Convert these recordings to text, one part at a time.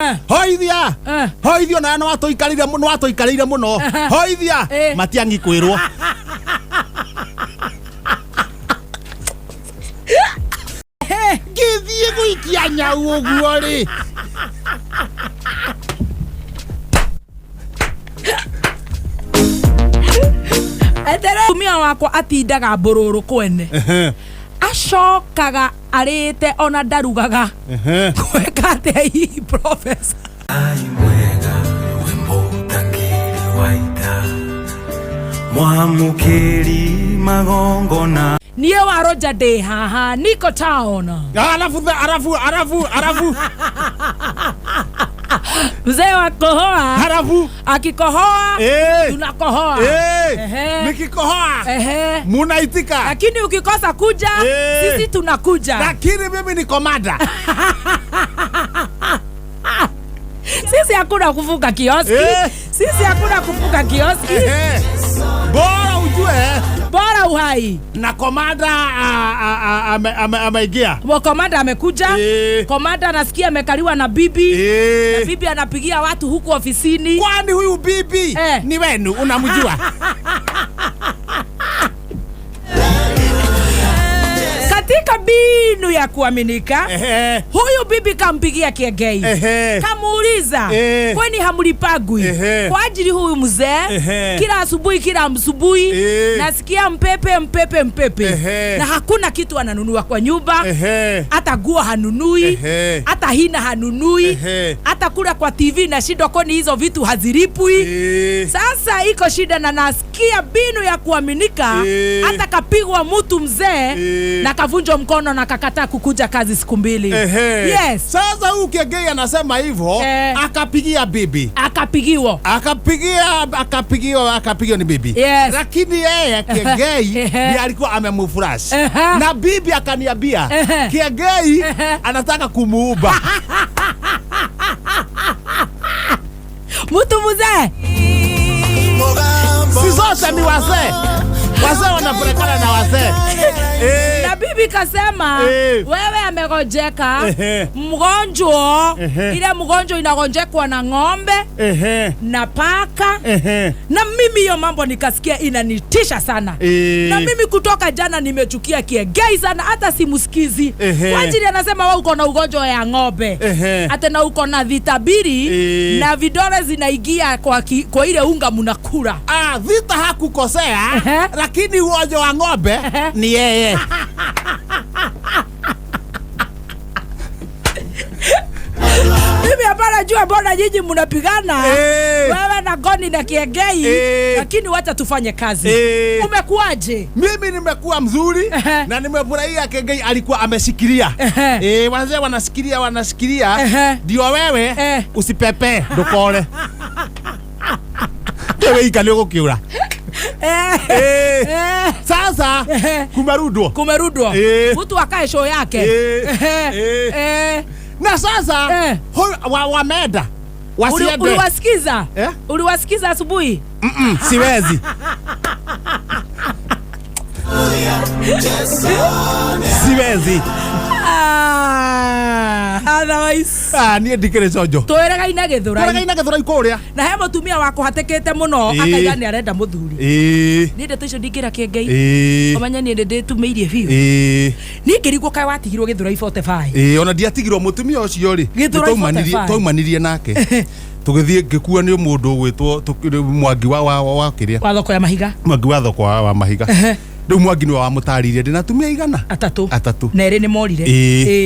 Hoithia hoithio na no atoikarire muno hoithia matiangi kwirwo githie guikia nyau uguo ri etere mumia wakwa atindaga mbururu kwene acokaga arite ona ndarugaga kweka tei professor aimwega wimbo tangiri waita mwamukiri magongona niye waroja de haha niko town arafu mzee wa kohoa arafu akikohoa tunakohoa nikikohoa munaitika, lakini ukikosa kuja sisi tunakuja, lakini mimi ni komanda. Sisi hakuna kufunga kioski, sisi hakuna kufunga kioski. Bora ujue, bora uhai. Na komanda ameingia. Komanda amekuja. Komanda anasikia amekaliwa na bibi. Na bibi anapigia watu huku ofisini. Kwani huyu bibi ni wenu unamjua? Katika binu ya kuaminika, huyu bibi kampigia Kiengei. Kamuuliza, kwani hamlipagwi? Kwa ajili huyu mzee, kila asubuhi kila msubuhi, nasikia mpepe. Na hakuna kitu ananunua kwa nyumba. Hata nguo hanunui, hata hina hanunui, hata kula kwa TV na shida kwani hizo vitu hazilipwi. Sasa iko shida na nasikia binu ya kuaminika, hata kapigwa mtu mzee na kavunjwa mkono na kakataa kukuja kazi siku mbili. Yes. Sasa huyu Kiengei anasema hivyo, akapigia bibi. Akapigiwa ni bibi. Yes. Lakini yeye Kiengei ndiye alikuwa amemfurash. Na bibi akaniambia Kiengei anataka kumuuba. Mtu mzee. Sisi ni wazee. Wazee wanapelekana na wazee. Na bibi kasema wewe amegojeka mgonjwa, ile mgonjwa inagonjekwa na ng'ombe na paka na mimi hiyo mambo nikasikia inanitisha sana. Na mimi kutoka jana nimechukia Kiengei sana, hata simusikizi. Kwa ajili anasema wewe uko na ugonjwa ya ng'ombe, hata na uko na vitabiri na vidole zinaingia kwa ile unga mnakula. Vita hakukosea, lakini ugonjwa wa ng'ombe ni yeye. Mimi hapana jua mbona nyinyi mnapigana wewe na Goni na Kiengei, lakini wacha tufanye kazi. Umekuaje? Mimi nimekuwa mzuri na nimefurahia. Kiengei alikuwa ameshikilia. Wazee wanasikilia ndio wewe usipepe ndokole. Wewe ikalio kiura. Sasa kumerudwa mtu akae show yake. Na sasa wameenda wasiende. Uliwasikiza? Uliwasikiza asubuhi? Siwezi. Siwezi. Otherwise nie ndikire cojo tweraga ina githurai kuria na he mutumia wako hatekete muno akaiga ni arenda muthuri ni ndeto icio ndikira Kiengei omanya ni nditumiirie biu ni ngirigwo kai watigirwo githurai 45 ona ndiatigirwo mutumia ucio ri twaumanirie nake tugithie ngikua ni mundu gwitwo Mwangi wa kiria wa thoko ya Mahiga, Mwangi wa thoko wa Mahiga. Riu Mwangi ni wa mutaririe ndina tumia igana atatu na eri ni morire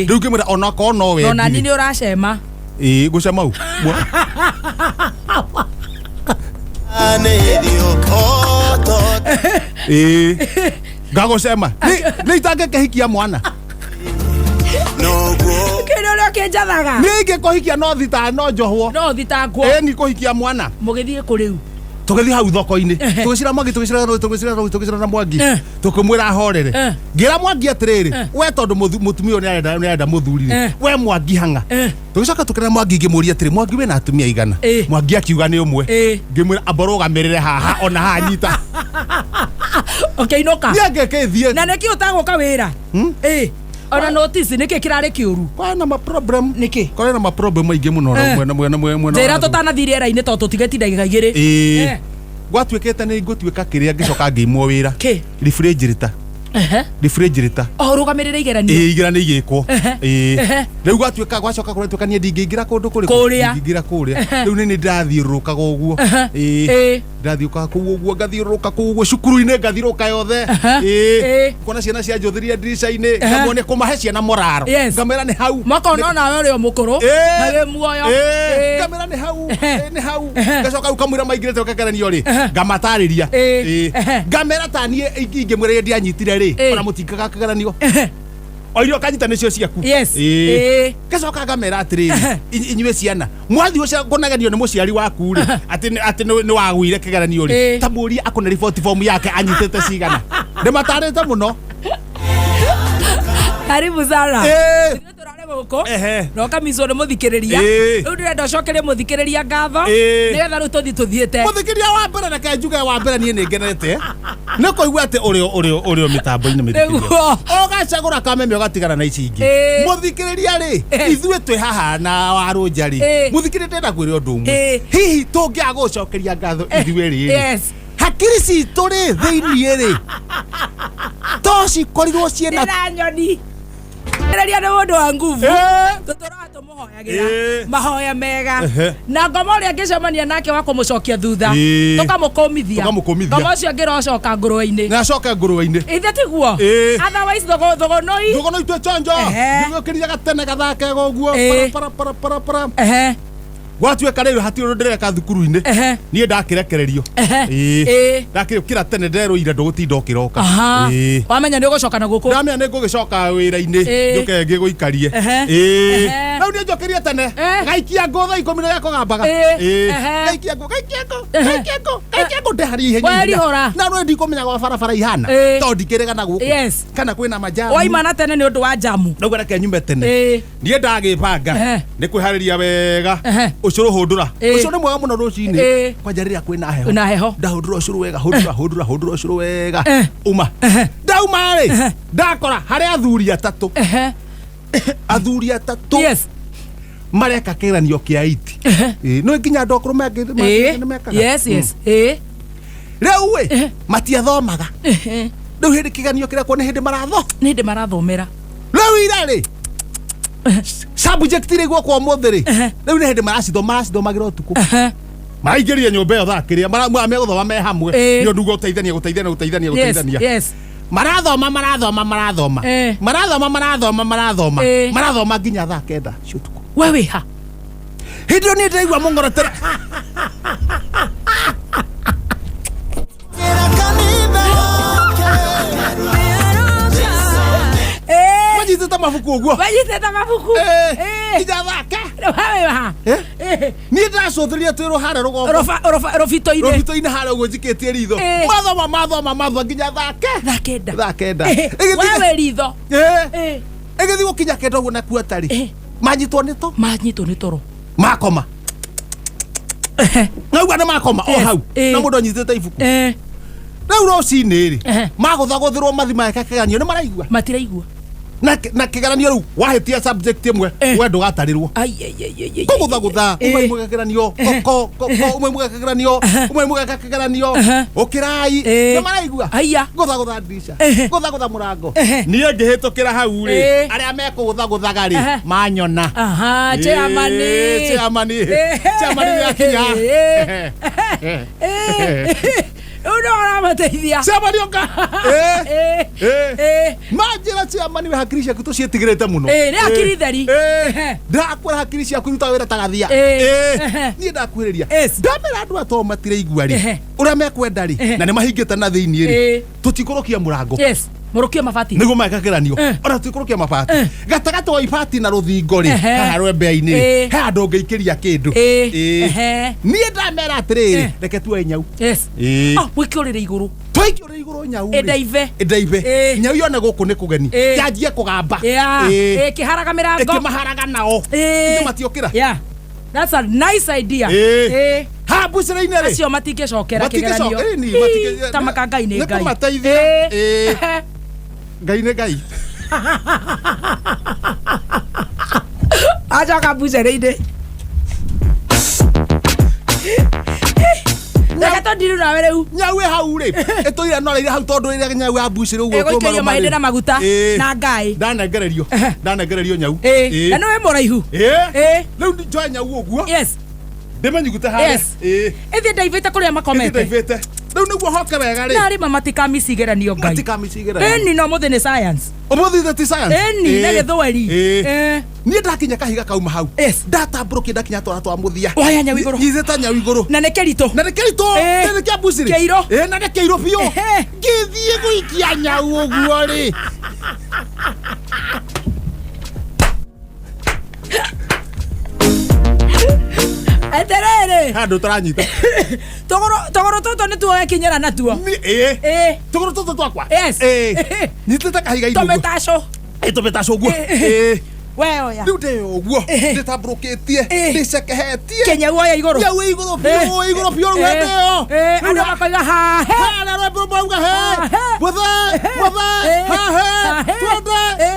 riu ngimwira ona ko no we ona nini uracema gucema u ngagocema ni itange kehikia mwana kino kenjathaga ni ngikuhikia no thita no njohwo no thitangwo ni kuhikia mwana mugithie kuriu tugithi hau thoko-ini tugicira Mwangi tugicira na Mwangi tukumwira horere ngira Mwangi atiriri we tondu mutumia ni arenda muthuri we Mwangi hanga tugicoka tukira Mwangi ngimuria atiri Mwangi we na atumia igana Mwangi akiuga ni umwe ngimwira amborogamirire haha ona hanyita okay inoka niangeke thie na neki utaguka wira ona notice niki kirari kiuru kwa na ma problem niki kwa na ma problem maingi muno mwena njira tutanathire raini to tutigetinda gigagiri gwatuikete ni ngutwika kiria ngicoka ngiimwo wira refrigerator refrigerator rugamirire igeranio igeranio igikwo riu gwatuika gwacoka kuretuka nie ndingiingira kundu ndingiingira kuria riu ni ndathiurukaga uguo ndathiuka kuu uguo ngathiuruka kuu uguo cukuru-ini ngathiuruka yothe kona ciana cia njuthiria ndirica-ini ngamone kumahe ciana moraro ngamera ni hau makona nawe uri mukuru na wi muoyo ngamera ni hau ngacoka ukamwira maingirite ukageranio ri ngamatariria ngamera tanie ingimwira ndianyitire ri ona mutingaga kageranio oirio kanyita nicio ciaku gacoka ngamera atiriri inyuĩ ciana mwathi ucio kunaganio ni muciari waku ri ati ni wagwire kigeranio ri ta mũria akona report form yake anyitete cigana ndimatarite muno karibu sana turare guko no kamizo ni muthikiriria riu ndirenda ucokerie muthikiriria ngatho nigetha riu tuthi tuthiete muthikiriria wa mbere na kanjuga wa mbere nie ni ngenete no koigua ati urio mitambo-ini mithikiriria ogacagura kameme ogatigana na ici ingi muthikiriria ri ithuĩ twi haha na warunja ri muthikiriria ndenda kwĩra ũndũ ũmwe hihi tũngĩaga gũcokeria ngatho ithuĩ rĩ hakiri citũ rĩ thĩiniĩ rĩ to cikorirwo ciĩna nyoni Reria ni mundu wa nguvu tutura tumuhoyagira mahoya mega na ngoma uria ngicemania nake wa kumucokia thutha tukamukomithia ngoma ucio ngirocoka ngurwe-ini na acoka ngurwe-ini ithe tiguo otherwise thogonoi twe chonjo nigukiria gatene gathake guguo para gwatuika riu hati undu ndireka thukuru-ini nie ndakirekererio ndakira tene nderũire ndũgũtinda ũkĩroka wamenya nĩ ũgũcoka na gũkũ ndamenya nĩ ngũgĩcoka wĩra-inĩ njũke ngĩgũikarie rĩu nĩ njokerie tene gaikia ngũ thaa 10 rĩa kũgambaga gaikia ngũ ndeharia ihenya na no ndikũmenya gwa barabara ihana to ndikĩrĩga na gũkũ kana kwĩna majamu waimana tene nĩ ũndũ wa jamu rĩu reke nyume tene niĩ ndagĩbanga nĩ kwĩharĩria wega ucuru hundura ucio ni mwega muno rucini kwanja riria kwina heho ndahundura ucuru wega hundura ucuru wega uma ndauma ri ndakora hari athuri atatu mareka kigeranio kia iti no nginya ndokuru mekaga riu we matiathomaga riu hindi kigeranio kiria kwa ni hindi marathomera riu ira ri subject ri gwo kwa muthiri riu ni hindi maracithomagira utuku maraingĩria nyũmba ĩyo thaa kĩrĩa megũthoma me hamwe nĩ ũndũ gũteithania marathoma nginya thaa 9 cia ũtukũ we wĩ ha hĩndĩ ĩyo niĩ ndĩraigua mũng'orotera Wajiteta mabuku uguo. Ija thake. Ni ndacũthĩrĩria twĩrwo harĩa rũgongo. Rũbito-inĩ harĩa ũguo njikĩtie ritho. Mathoma nginya thaa kenda. Wewe ritho. Ĩgĩthiĩ gũkinya kenda ũguo nakuo atarĩ. Manyitwo nĩ toro. Makoma. Ngauga nĩ makoma o hau. Na mũndũ anyitĩte ibuku. Rĩu rũcinĩ rĩ magũthagũthĩrwo mathima eka kĩgeranio nĩ maraigua matiraigua na kigeranio riu wahetia subject imwe we ndugatarirwo kugutha umwe mugekeranio umwe mugekeranio ukirai ni maraigua gutha ndisha gutha murango nie ngihitukira hau ri aria mekugutha ri manyona chairman yakinya uno aramateithia chairman yoka majira chairman we hakiri ciaku tucietigirite muno ni hakiri theri ndakwira hakiri ciaku ruta wira tagathia nie ndakwiriria ndamera andu ato matire igua ri uria mekwenda ri na ni mahingite na thiini ri tutikurukia murango murukia mabati nigo makageranio ora tutikurukia mabati gatagati wa ibati na ruthingo ri haha rwembe-ini ri ha andu ngeikiria kindu nie ndamera atiriri reke tuwe nyau wikiurire iguru twaikire iguru nyau edaive nyau yone guku ni kugeni yanjie kugamba kiharaga mirango kimaharaga nao matiokira that's a nice idea ha bucira-ini ri acio matingicokera kigeranio ta makanga-ini ngai ngai acha kabucereire Nakato ndiru na wereu nyau hau ri etoira no ri hau tondu ri nyau abucire uguo ko maro mahinde na maguta na ngai ndanengererio nyau na no we moraihu riu njoe nyau uguo yes ndimenyuguta haria ethi ndaivite kuria makomete riu niguo hoke wega ri na ri matikamicegeranio ngai matikamicegeranio no muthi ni science umuthi ti science na githweri ni ndakinya kahiga kauma hau ndatamburukia ndakinya twa muthia waya nyau iguru yizeta nyau iguru na nekerito ne kia buciri keiro na ne keiro pio ngithie guikia nyau uguo ri eterere handu taranyita togoro toto ni tuoe kinyera natuo togoro toto twakwa yes nyitete kahiga iguru tometaco guo wewe ya riu ndeo guo nditamburukitie ndicekehetie kenya woya iguru nyau iguru pio ndeo ando makoiga ha he na rwembo mauga he bothe ha he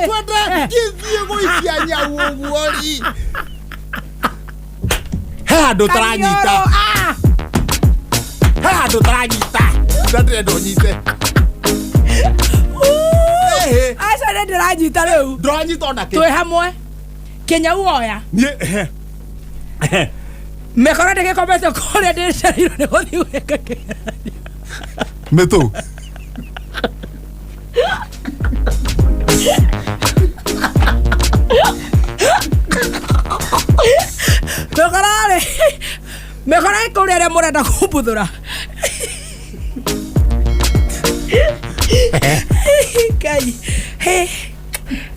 twende ngithie guikia nyau uguo ri handu taranyita ndandendo nyite aca ndiranyita riu ndoranyita onake twi hamwe kenya woya nie mekora ndigikomete kuria ndicereirwo ni guthii gwika metu mekora kuria ria murenda kumbuthura kai he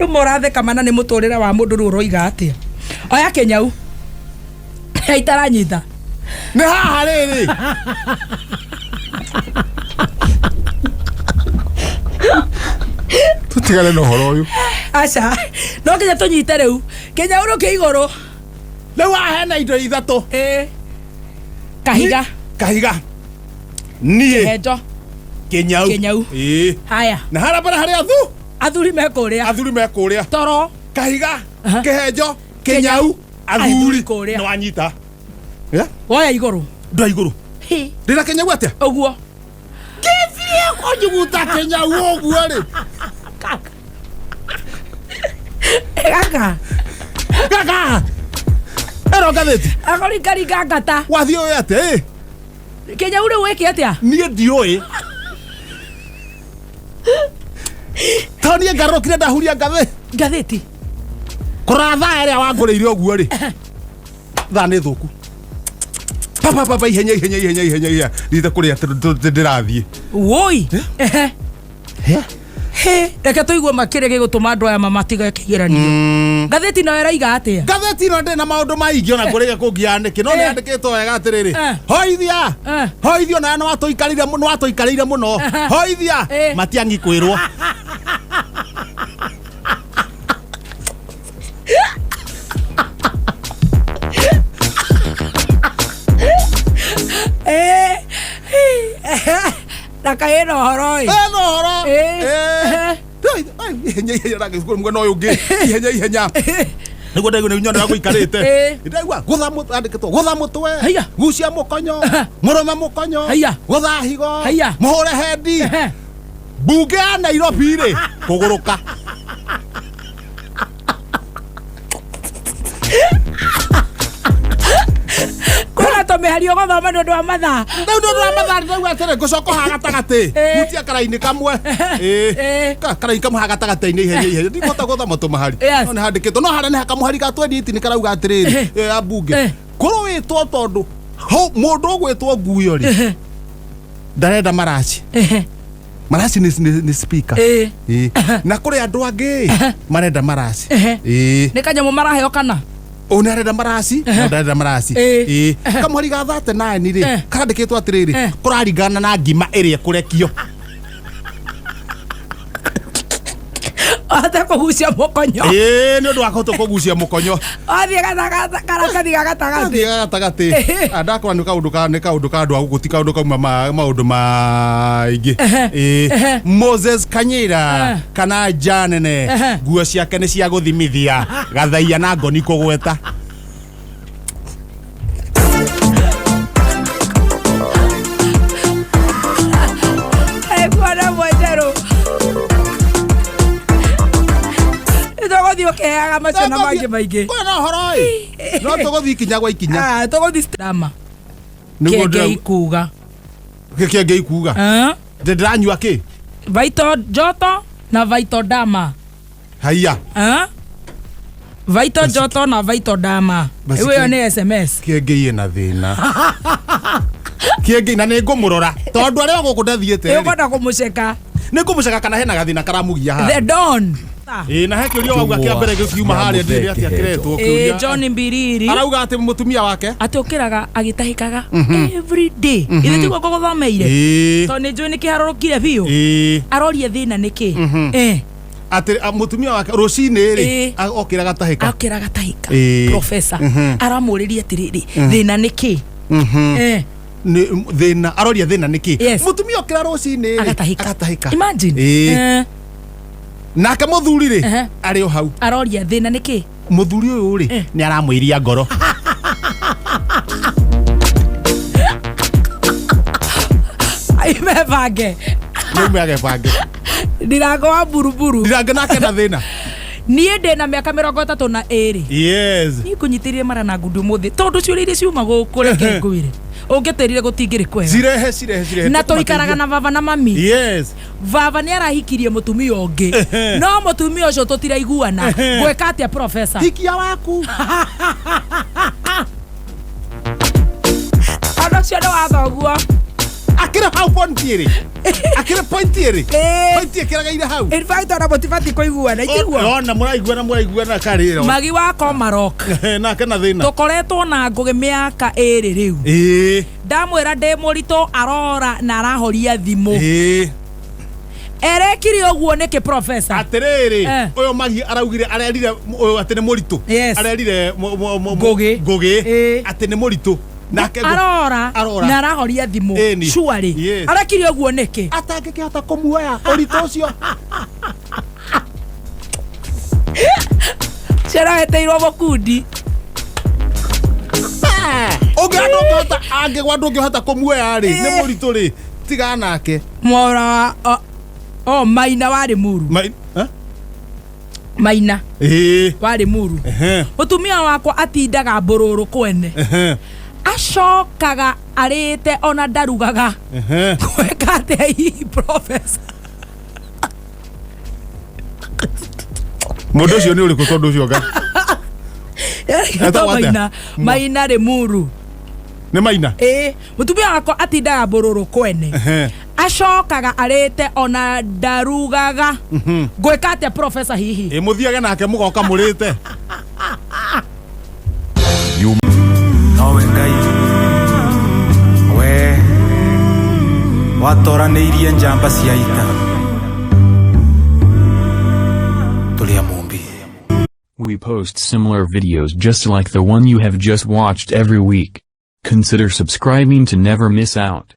rumorathe kamana ni muturire wa mundu ru roiga atia oya kenyau itaranyita ni haha riri tutigane no horo uyu aca no nginya tunyite riu kenyau ruki iguru riu ahena indo ithatu kahiga nie hejo kenyau haya na hara bara hari athuri mekuria toro kahiga kehejo kenyau athuri no anyita woya iguru ndo iguru ndira kenyau atia uguo kithie kunyuguta kenyau uguo ri kaka ero gatheti akori ngata wathio ate kenyau riu wiki atia nie ndioi tani ngarokire ndahuria gatheti kuratha ere wanguriire uguo ri tha ni thuku papa ihenya rite kuria ndirathie woi reke tuigue makire gigutuma andu aya mamatiga kigeranio gatheti no eraiga atia gatheti no ndina maundu maingi ona kurige kungiandike no niandikitwo wega atiriri hoithio na no watoikarire muno hoithia matiangi kwirwo Naka eno horo no yugi ihenya niguo ndaigu ni nyonera guikarite ndaigua gutha andikitwo gutha mutwe gucia mukonyo murume mukonyo gutha higo muhure hendi bunge ya Nairobi ri kuguruka mehario gothoma ndu wa mathaa ndauga atere gucoko ha gatagati gutia karaini kamwe karaini kamwe ha gatagati-ini ihenya ndikota gotha matu mahari no ni handikitwo no hara ni hakamuhari ga 20 ni karauga atiriri abunge kuru witwo tondu mundu ugwitwo nguyo ri ndarenda maraci maraci ni speaker na kuri andu angi marenda maraci ni kanyamu maraheo kana ona renda marasi ndarenda marasi kamuhari ga 39 ri karandikitwo atiriri kuraringana na ngima iria kurekio ata kugucia mukonyo ni undu wako tukugucia mukonyo athie karakathi gatagati andakora ni kaundu ka andu agugutika undu kauma maundu maingi Moses Kanyira kana Janene nguo ciake ni cia guthimithia gathaia na ngoni kugweta Keaga macio na maingi kwena horoi no tuguthi ikinya gwa ikinya tuguthi drama kenge ikuga ndiranyua ki Vaito Joto na Vaito Dama haya Vaito Joto na Vaito Dama iwe ni SMS kenge ina thina kenge na ni ngumurora tondu aria guku ndathiete yo kwenda kumuceka ni ngumuceka kana hena gathina karamugia ha the Don na heke urio wauga kia mbere gikiuma haria ndire ati akiretwo kiuria John Mbiriri arauga ati mutumia wake atokiraga agitahikaga every day ile tigwa gogothomeire to ni njui ni kiharurukire biu arorie thina niki ati mutumia wake rucini ri okiraga tahika professor aramuriria atiriri thina niki thina aroria thina niki mutumia okira rucini ri agatahika imagine nake muthuri ri ari o hau aroria thina niki muthuri uyu ri ni aramwiria ngoro aimebange ndirango wa buruburu ndirange nake na thina nie ndena miaka 32 yes ni kunyitirie mara na ngundu muthi tondu ciuria ciuma guku reke ngwire ungeterire gutingiri kwega cirehe na tuikaraga na baba na mami yes baba ni arahikirie mutumia ungi no mutumia ucio tutiraiguana gweka atia professor hikia waku ana cio wathoguo akira hau pointieri pointieri kiraga ira hau in fact ona motivate koiguana itigua ona muraiguana karira magi wako marok na kana thina tukoretwo na ngugi miaka iri riu ndamwira ndi murito arora na arahoria thimu erekiri oguo niki professor atiriri uyo magi araugire arerire atene muritu arerire ngugi atene muritu nake arora na arahoria thimu surely arakiri oguo niki atangikihota kumuoya urito ucio cera heteirwo mukundi angigwa ndungihota kumuoya ri ni muritu ri tiga nake mora Maina wari muru Maina wari muru mutumia wakwa atindaga mbururu kwene acokaga arite ona ndarugaga gweka atia hihi professor mundu ucio ni uriku tondu ucio nga Maina ri muru ni Maina mutumia wakwa atindaga mbururu kwene acokaga arite ona ndarugaga gweka atia professor hihi muthiage nake mugoka murite nowe ngai we watoranĩirie njamba cia ita tulia mumbi. We post similar videos just like the one you have just watched every week. Consider subscribing to never miss out.